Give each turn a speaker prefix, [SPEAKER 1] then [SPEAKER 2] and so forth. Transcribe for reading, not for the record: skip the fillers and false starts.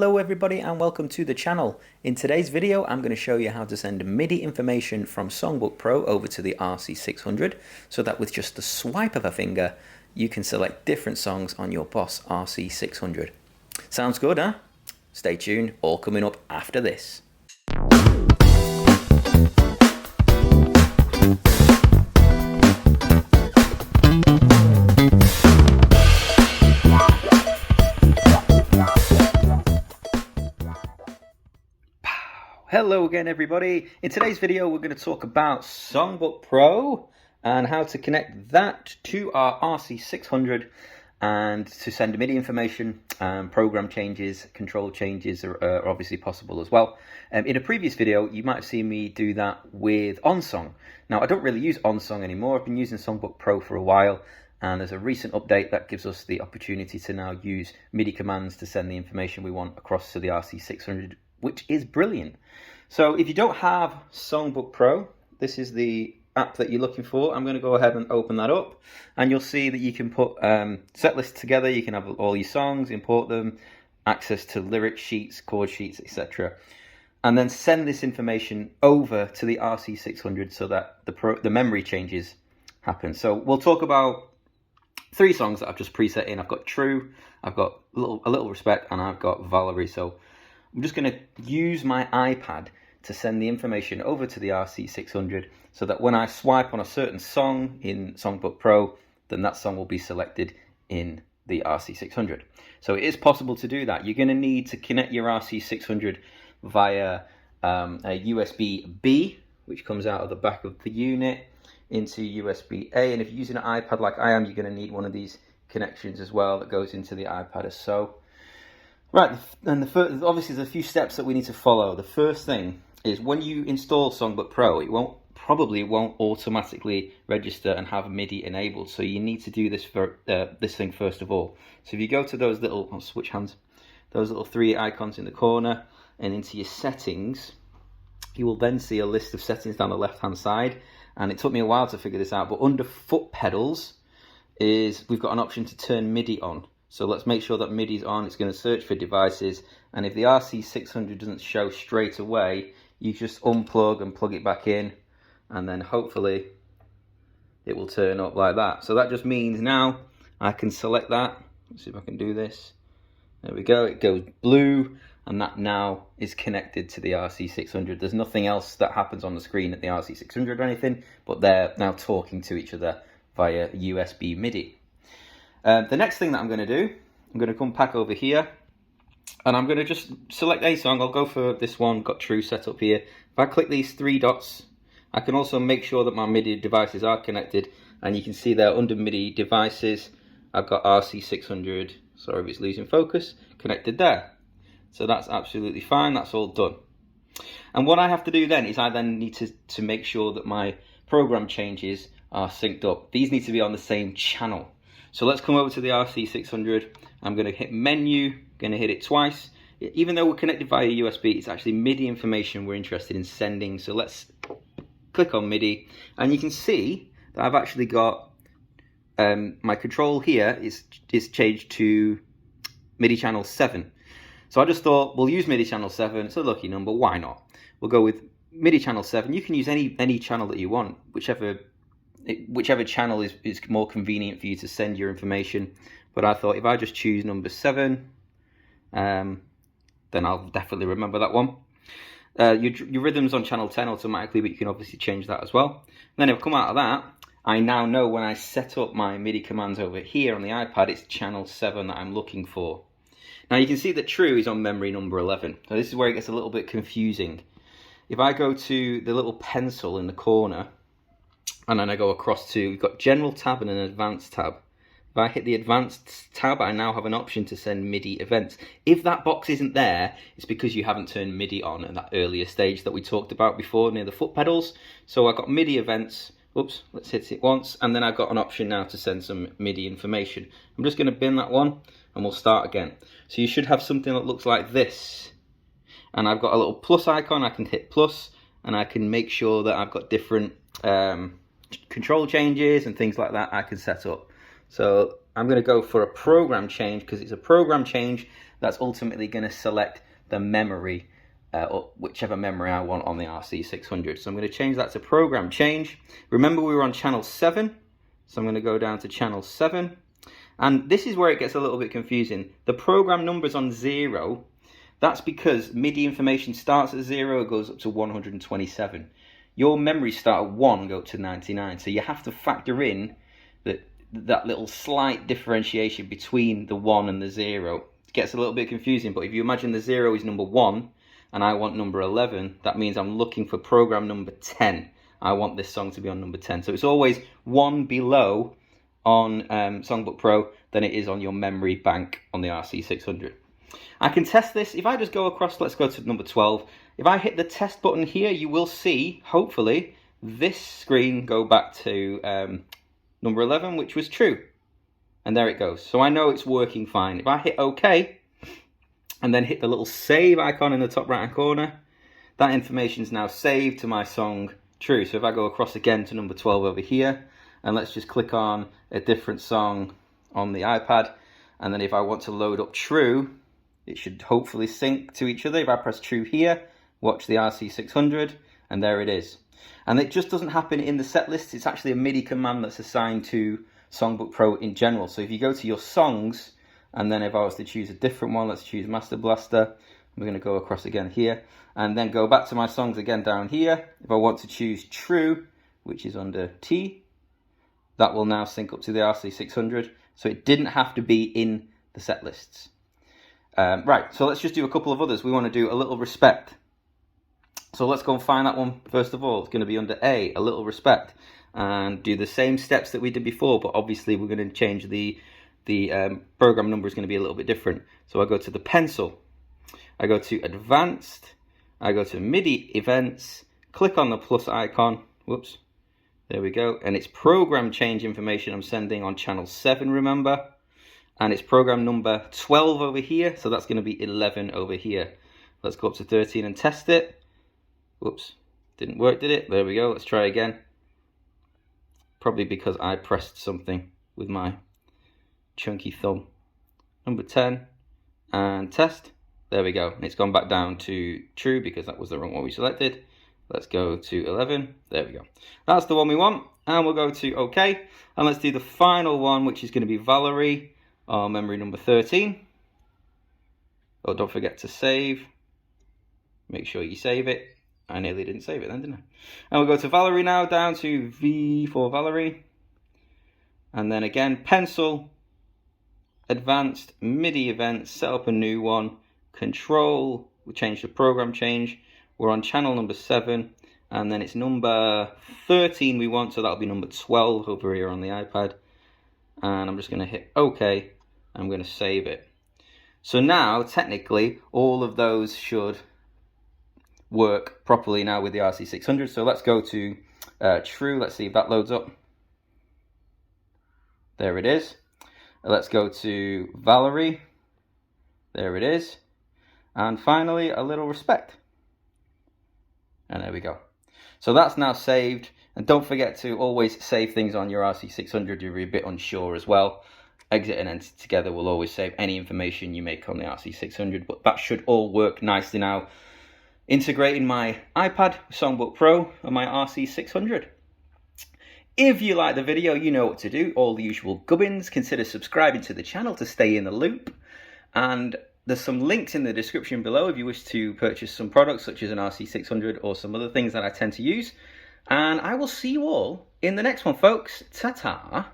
[SPEAKER 1] Hello everybody and welcome to the channel. In today's video I'm going to show you how to send MIDI information from SongbookPro over to the RC-600 so that with just the swipe of a finger you can select different songs on your Boss RC-600. Sounds good, huh? Stay tuned, all coming up after this. Hello again everybody. In today's video we're going to talk about SongbookPro and how to connect that to our RC-600 and to send MIDI information. Program changes, control changes are obviously possible as well. In a previous video you might have seen me do that with OnSong. Now I don't really use OnSong anymore. I've been using SongbookPro for a while, and there's a recent update that gives us the opportunity to now use MIDI commands to send the information we want across to the RC-600, which is brilliant. So if you don't have SongbookPro, this is the app that you're looking for. I'm going to go ahead and open that up, and you'll see that you can put set lists together. You can have all your songs, import them, access to lyric sheets, chord sheets, etc. And then send this information over to the RC-600 so that the memory changes happen. So we'll talk about 3 songs that I've just preset in. I've got True, I've got a little Respect, and I've got Valerie. So I'm just going to use my iPad to send the information over to the RC-600 so that when I swipe on a certain song in SongbookPro, then that song will be selected in the RC-600. So it is possible to do that. You're going to need to connect your RC-600 via a USB-B, which comes out of the back of the unit, into USB-A. And if you're using an iPad like I am, you're going to need one of these connections as well that goes into the iPad as so. Right, and obviously there's a few steps that we need to follow. The first thing is when you install SongbookPro, it probably won't automatically register and have MIDI enabled. So you need to do this for this thing first of all. So if you go to those little, I'll switch hands, those little 3 icons in the corner and into your settings, you will then see a list of settings down the left hand side. And it took me a while to figure this out, but under foot pedals we've got an option to turn MIDI on. So let's make sure that MIDI is on. It's going to search for devices, and if the RC-600 doesn't show straight away, you just unplug and plug it back in, and then hopefully it will turn up like that. So that just means now I can select that. Let's see if I can do this. There we go. It goes blue, and that now is connected to the RC-600. There's nothing else that happens on the screen at the RC-600 or anything, but they're now talking to each other via USB MIDI. The next thing that I'm going to do, I'm going to come back over here and I'm going to just select a song. I'll go for this one, got True set up here. If I click these 3 dots, I can also make sure that my MIDI devices are connected, and you can see there under MIDI devices, I've got RC-600, sorry if it's losing focus, connected there. So that's absolutely fine, that's all done. And what I have to do then is I then need to make sure that my program changes are synced up. These need to be on the same channel. So let's come over to the RC-600. I'm going to hit menu, going to hit it twice. Even though we're connected via USB, it's actually MIDI information we're interested in sending. So let's click on MIDI, and you can see that I've actually got my control here is changed to MIDI channel 7. So I just thought we'll use MIDI channel 7. It's a lucky number, why not? We'll go with MIDI channel 7. You can use any channel that you want, whichever channel is more convenient for you to send your information. But I thought if I just choose number 7, then I'll definitely remember that one. Your rhythm's on channel 10 automatically, but you can obviously change that as well. And then if I come out of that, I now know when I set up my MIDI commands over here on the iPad, it's channel 7 that I'm looking for. Now you can see that True is on memory number 11. So this is where it gets a little bit confusing. If I go to the little pencil in the corner, and then I go across to, we've got General tab and an Advanced tab. If I hit the Advanced tab, I now have an option to send MIDI events. If that box isn't there, it's because you haven't turned MIDI on at that earlier stage that we talked about before near the foot pedals. So I've got MIDI events. Oops, let's hit it once. And then I've got an option now to send some MIDI information. I'm just going to bin that one and we'll start again. So you should have something that looks like this. And I've got a little plus icon. I can hit plus and I can make sure that I've got different control changes and things like that I can set up. So I'm going to go for a program change because it's a program change that's ultimately going to select the memory, or whichever memory I want on the RC-600. So I'm going to change that to program change. Remember, we were on channel 7, so I'm going to go down to channel 7. And this is where it gets a little bit confusing. The program number's on 0. That's because MIDI information starts at 0, it goes up to 127. Your memories start at 1, go up to 99. So you have to factor in that little slight differentiation between the 1 and the 0. It gets a little bit confusing, but if you imagine the 0 is number 1 and I want number 11, that means I'm looking for program number 10. I want this song to be on number 10. So it's always 1 below on Songbook Pro than it is on your memory bank on the RC-600. I can test this. If I just go across, let's go to number 12. If I hit the test button here, you will see, hopefully, this screen go back to number 11, which was true. And there it goes. So I know it's working fine. If I hit OK, and then hit the little save icon in the top right hand corner, that information is now saved to my song true. So if I go across again to number 12 over here, and let's just click on a different song on the iPad, and then if I want to load up true, it should hopefully sync to each other. If I press true here, watch the RC-600, and there it is. And it just doesn't happen in the set list. It's actually a MIDI command that's assigned to Songbook Pro in general. So if you go to your songs, and then if I was to choose a different one, let's choose Master Blaster. We're going to go across again here, and then go back to my songs again down here. If I want to choose true, which is under T, that will now sync up to the RC-600. So it didn't have to be in the set lists. Right, so let's just do a couple of others. We want to do A Little Respect. So let's go and find that one first of all. It's going to be under A Little Respect, and do the same steps that we did before, but obviously we're going to change the program number is going to be a little bit different. So I go to the pencil, I go to Advanced, I go to MIDI Events, click on the plus icon, whoops, there we go, and it's program change information I'm sending on channel 7, remember, and it's program number 12 over here, so that's going to be 11 over here. Let's go up to 13 and test it. Whoops, didn't work, did it? There we go, let's try again. Probably because I pressed something with my chunky thumb. Number 10, and test. There we go, and it's gone back down to true because that was the wrong one we selected. Let's go to 11, there we go. That's the one we want, and we'll go to OK. And let's do the final one, which is going to be Valerie, our memory number 13. Oh, don't forget to save. Make sure you save it. I nearly didn't save it then, didn't I? And we'll go to Valerie now, down to V for Valerie. And then again, pencil, Advanced, MIDI Events, set up a new one, Control, we change the program change. We're on channel number 7, and then it's number 13 we want, so that'll be number 12 over here on the iPad. And I'm just going to hit OK. I'm going to save it. So now, technically, all of those should work properly now with the RC-600. So let's go to true. Let's see if that loads up. There it is. Let's go to Valerie. There it is. And finally, A Little Respect. And there we go. So that's now saved. And don't forget to always save things on your RC-600 if you're a bit unsure as well. Exit and enter together will always save any information you make on the RC-600. But that should all work nicely now, integrating my iPad, Songbook Pro, and my RC-600. If you like the video, you know what to do. All the usual gubbins. Consider subscribing to the channel to stay in the loop. And there's some links in the description below if you wish to purchase some products such as an RC-600 or some other things that I tend to use. And I will see you all in the next one, folks. Ta-ta.